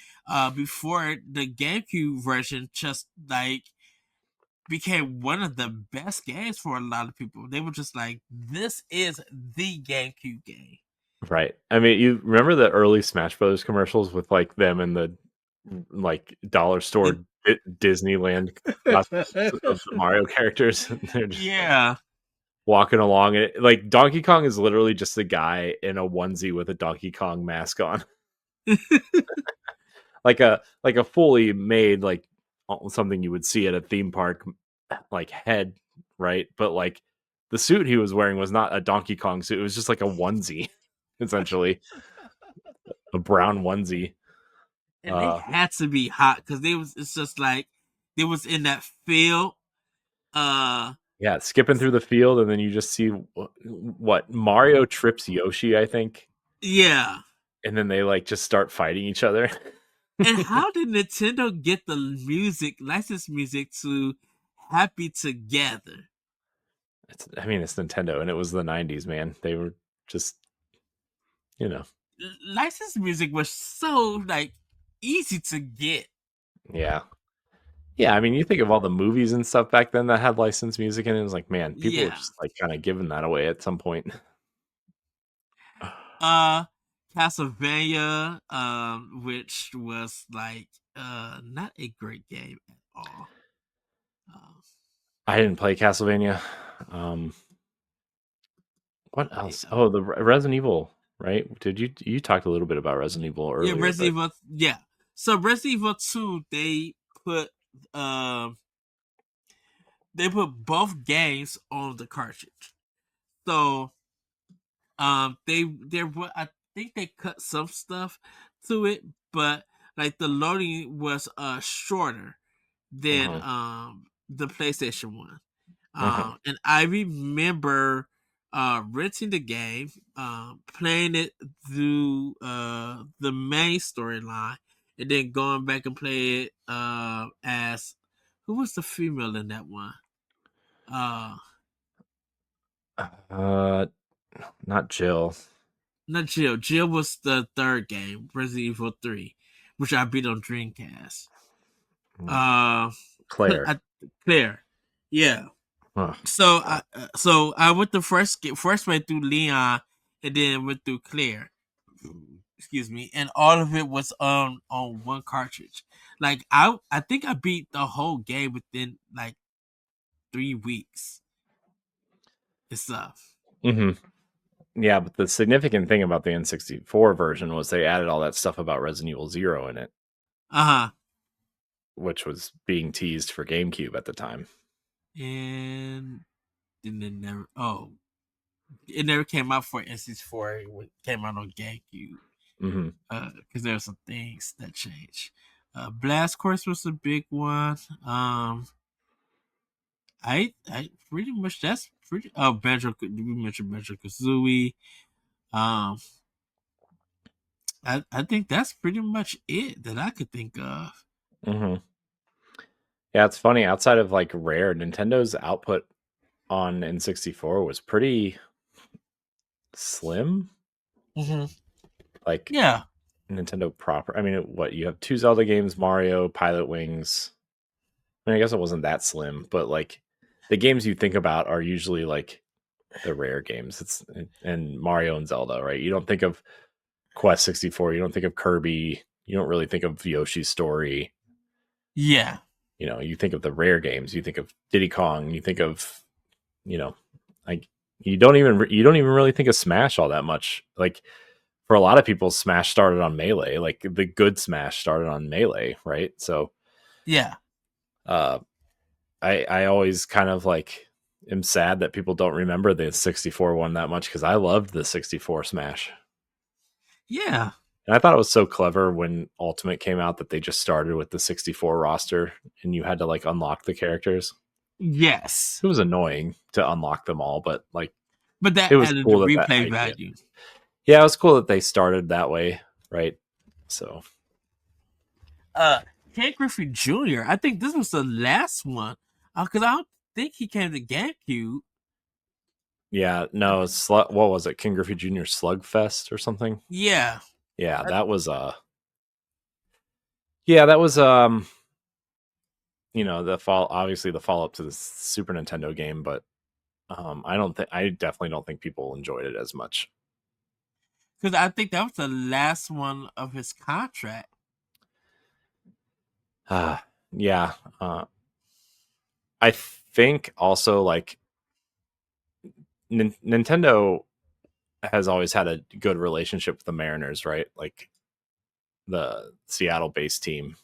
Before the GameCube version, just like became one of the best games for a lot of people. They were just like, "This is the GameCube game." Right. I mean, you remember the early Smash Brothers commercials with like them in the like dollar store The- Disneyland costumes of the Mario characters. And they're just like yeah. walking along, and like Donkey Kong is literally just a guy in a onesie with a Donkey Kong mask on. Like a fully made like something you would see at a theme park like head, right? But like the suit he was wearing was not a Donkey Kong suit. It was just like a onesie, essentially a brown onesie. And they Uh, had to be hot because they was it's just like they was in that field. Uh yeah, skipping through the field, and then you just see what Mario trips Yoshi, I think, yeah. and then they like just start fighting each other. And how did Nintendo get the licensed music to Happy Together? I mean, it's Nintendo, and it was the '90s, man. They were just, you know, Licensed music was so like easy to get. yeah. Yeah, I mean, you think of all the movies and stuff back then that had licensed music, and it was like, man, people were Yeah. just like kind of giving that away at some point. Uh Castlevania, which was like not a great game at all. Uh, I didn't play Castlevania. Um, what yeah. else? Oh, the Resident Evil, right? Did you talked a little bit about Resident Evil Yeah, earlier, Resident but Evil. Yeah, so Resident Evil 2, put um they put both games on the cartridge. So I think they cut some stuff to it, but like the loading was shorter than uh-huh, the PlayStation one. uh-huh. And I remember renting the game, playing it through the main storyline, and then going back and play it as who was the female in that one? Uh, Uh, not Jill. Not Jill. Jill was the third game, Resident Evil 3, which I beat on Dreamcast. Mm, Uh, Claire. Claire. Yeah. Huh. So I went the first way through Leon, and then went through Claire. Excuse me, and all of it was on one cartridge. Like I think I beat the whole game within like 3 weeks and stuff. Hmm. Yeah, but the significant thing about the N64 version was they added all that stuff about Resident Evil Zero in it, Uh huh. which was being teased for GameCube at the time. And then it never. Oh, it never came out for N64. It came out on GameCube. Hmm. Because there were some things that changed. Blast Course was a big one. I pretty much that's pretty. Oh, Banjo. We mentioned Banjo Kazooie. Um, I think that's pretty much it that I could think of. Hmm. Yeah, it's funny. Outside of like Rare, Nintendo's output on N64 was pretty slim. Mm-hmm. Like Yeah, Nintendo proper. I mean, what you have two Zelda games, Mario, Pilot Wings. I mean, I guess it wasn't that slim, but like the games you think about are usually like the Rare games. It's and Mario and Zelda, right? You don't think of Quest 64. You don't think of Kirby. You don't really think of Yoshi's Story. yeah, You know, you think of the Rare games. You think of Diddy Kong. You think of, you know, like you don't even really think of Smash all that much. Like for a lot of people, Smash started on Melee. Like the good Smash started on Melee, right? So, yeah, uh, I always kind of like am sad that people don't remember the 64 one that much because I loved the 64 Smash. yeah. And I thought it was so clever when Ultimate came out that they just started with the 64 roster and you had to like unlock the characters. Yes, It was annoying to unlock them all, but like but that it was added the cool that replay idea. value. Yeah, it was cool that they started that way, right? So Uh, Ken Griffey Jr. I think this was the last one because I don't think he came to GameCube. yeah, no, what was it? King Griffey Jr. Slugfest or something? Yeah, Yeah, I- that was yeah, that was you know, the fall obviously the follow up to the Super Nintendo game, but I definitely don't think people enjoyed it as much. because I think that was the last one of his contract. Yeah. I think also like Nintendo has always had a good relationship with the Mariners, right? Like the Seattle based team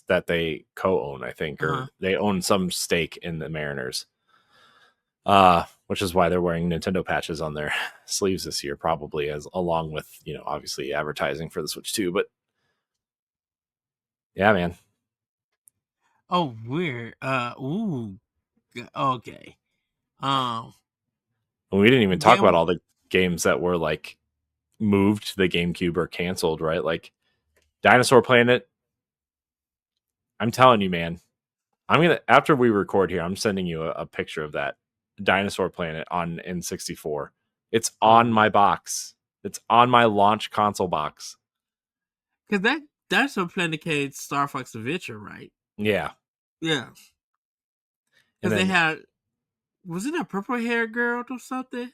that they co-own, I think, Uh-huh. or they own some stake in the Mariners. Which is why they're wearing Nintendo patches on their sleeves this year, probably as along with, you know, obviously advertising for the Switch 2. But yeah, man. Oh, weird. Ooh. Okay. Um. And we didn't even talk about Game. all the games that were like moved to the GameCube or canceled, right? Like Dinosaur Planet. I'm telling you, man. I'm gonna after we record here, I'm sending you a picture of that Dinosaur Planet on N64. It's on Oh, my box. It's on my launch console box. because that's what Planet Star Fox Adventure, right? Yeah. Yeah. And Because they then had was it a purple hair girl or something?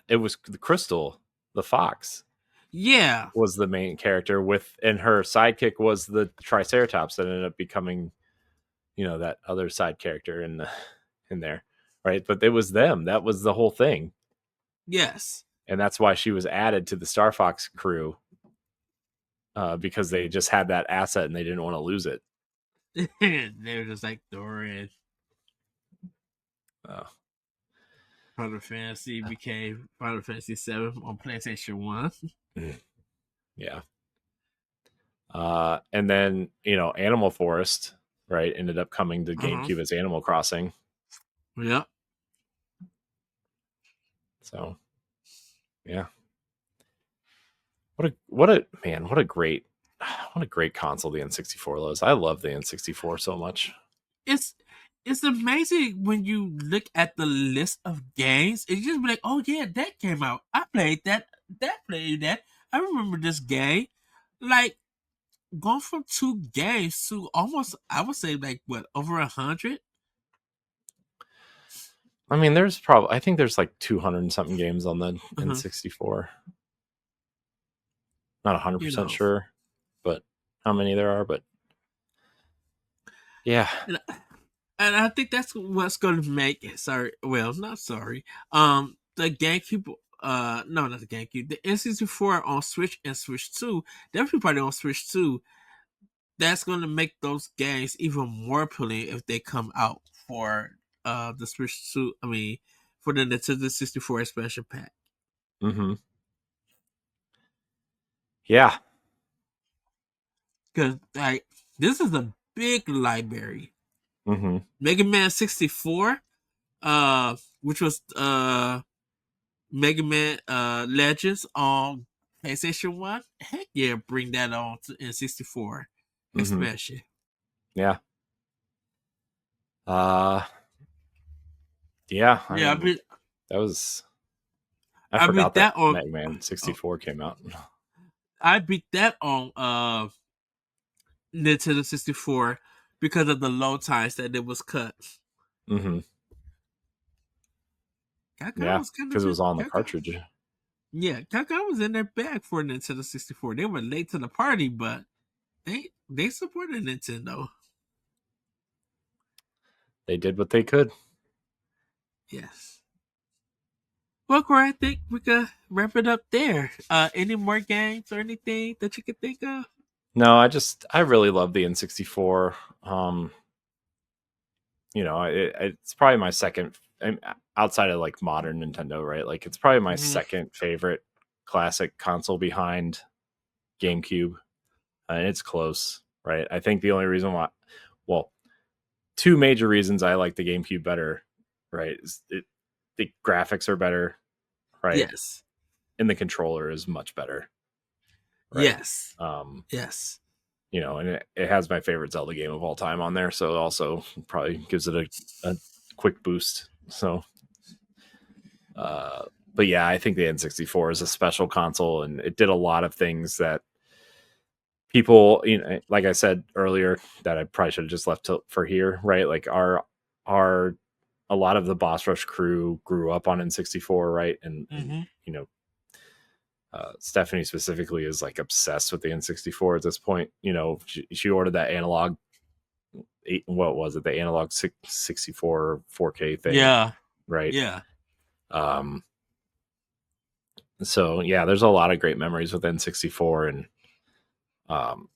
it was the Crystal, the fox, Yeah. was the main character with, and her sidekick was the Triceratops that ended up becoming, you know, that other side character in there, right? But it was them. That was the whole thing, Yes. and that's why she was added to the Star Fox crew, because they just had that asset and they didn't want to lose it. They were just like Dorian. Uh, Final Fantasy became Final Fantasy 7 on PlayStation 1. yeah. And then, you know, Animal Forest, right, ended up coming to Uh-huh. GameCube as Animal Crossing. Yep. So yeah, what a man, what a great console the N64 was. I love the N64 so much. It's it's amazing when you look at the list of games. It's just be like, oh yeah, that came out. I played that. That played that. I remember this game. Like going from 2 games to almost, I would say like what over 100. I mean, I think there's like 200 and something games on the Uh-huh. N64. Not You 100% know, sure, but how many there are. But yeah. and, and I think that's what's going to make. Sorry, well, not sorry. The GameCube. No, not the GameCube. The N64 on Switch and Switch 2. Definitely probably on Switch 2. That's going to make those games even more appealing if they come out for the Switch 2. I mean, for the Nintendo 64 expansion pack. Mm-hmm. Yeah. Because like this is a big library. Mm-hmm. Mega Man 64, which was Mega Man Legends on PlayStation 1. Heck yeah, bring that on to N64 Mm-hmm. expansion. Yeah. Uh yeah, I Yeah, mean that was I I beat forgot that that on Mega Man oh, 64 came out. I beat that on Nintendo 64 because of the load times that it was cut. Mm-hmm. Kaka Yeah, was kind because of it in was on the Kaka. cartridge. Yeah, Kaka was in their bag for Nintendo 64. They were late to the party, but they supported Nintendo. They did what they could. Yes. Well, Corey, I think we could wrap it up there. Any more games or anything that you could think of? No, I really love the N64. Um, it's probably my second outside of like modern Nintendo, right? Like it's probably my Mm-hmm. second favorite classic console behind GameCube, and it's close, right? I think the only reason why, well, two major reasons I like the GameCube better, right? Is the graphics are better, right? Yes. And the controller is much better, right? Yes. Um, Yes. and it has my favorite Zelda game of all time on there, so it also probably gives it a quick boost. So, but yeah, I think the N64 is a special console, and it did a lot of things that people, like I said earlier, that I probably should have just left for here, right? Like our a lot of the Boss Rush crew grew up on N64, right? And Mm-hmm. Stephanie specifically is like obsessed with the N64 at this point. She ordered that analog. What was it? The analog 64 4K thing, Yeah. right? Yeah. Um, so yeah, there's a lot of great memories with N64, and um,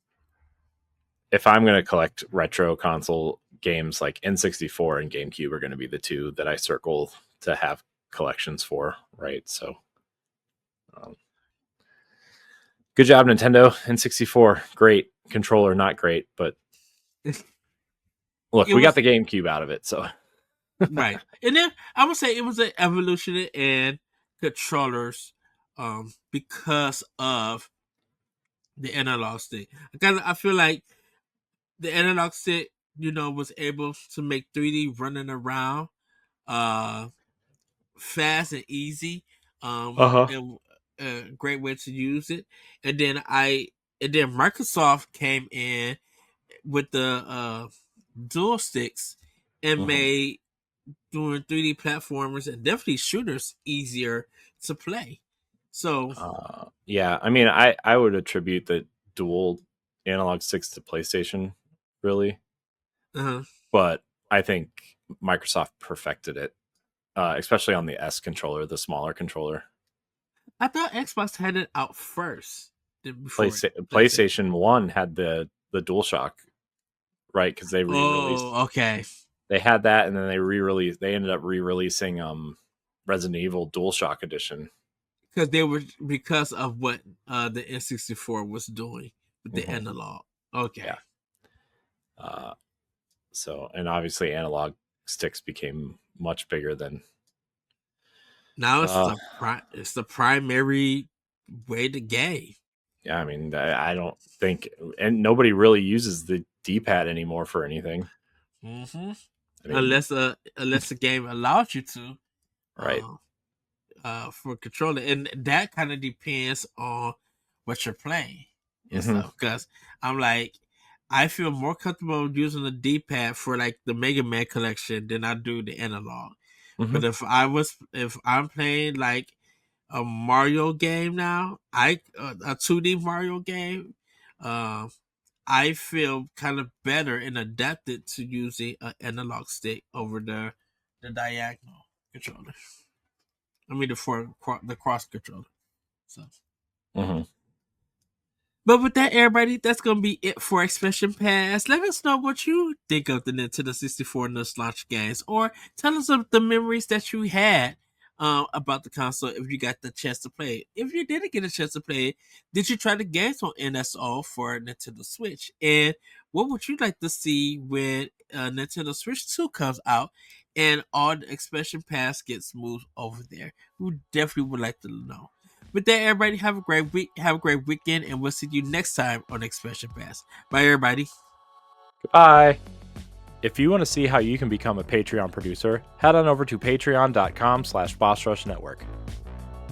if I'm going to collect retro console games, like N64 and GameCube are going to be the two that I circle to have collections for, right? So, um, good job, Nintendo. N64, great controller, not great, but look, It we got was the GameCube out of it, so right, and then I would say it was an evolution in controllers, because of the analog stick. I feel like the analog stick, was able to make 3D running around, uh, fast and easy, uh-huh. and a great way to use it. And then Microsoft came in with the dual sticks and Mm-hmm. made doing 3D platformers and definitely shooters easier to play. So, Yeah, I mean, I would attribute the dual analog sticks to PlayStation, really, uh, but I think Microsoft perfected it, especially on the S controller, the smaller controller. I thought Xbox had it out first before PlayStation. PlayStation One had the DualShock, right? Because they re-released. Oh, okay. They had that, and then they ended up re-releasing Resident Evil DualShock Edition. Because of what the N64 was doing with the Mm-hmm. analog. Okay. Yeah. Uh, so, and obviously, analog sticks became much bigger than. Now Uh, it's the primary way to game. yeah, I mean, I don't think, and nobody really uses the D-pad anymore for anything. Mm-hmm. I mean, Unless the game allows you to, right? uh, for controlling, and that kind of depends on what you're playing and Mm-hmm. stuff. Because I'm like, I feel more comfortable using the D-pad for like the Mega Man collection than I do the analog. But if I'm playing like a Mario game now, a 2D Mario game, I feel kind of better and adapted to using an analog stick over the diagonal controller. I mean the cross controller. So. But with that, everybody, that's going to be it for Expansion Pass. Let us know what you think of the Nintendo 64 launch games, or tell us of the memories that you had about the console if you got the chance to play it. If you didn't get a chance to play it, did you try the games on NSO for Nintendo Switch? And what would you like to see when Nintendo Switch 2 comes out and all the Expansion Pass gets moved over there? We definitely would like to know. With that, everybody, have a great week, have a great weekend, and we'll see you next time on Expansion Pass. Bye, everybody. Goodbye. If you want to see how you can become a Patreon producer, head on over to patreon.com/BossRushNetwork.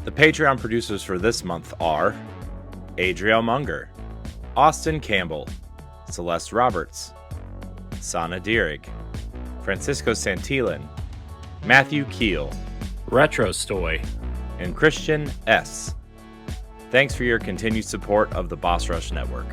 The Patreon producers for this month are Adriel Munger, Austin Campbell, Celeste Roberts, Sana Dirrig, Francisco Santillan, Matthew Keel, Retrostoy, and Christian S. Thanks for your continued support of the Boss Rush Network.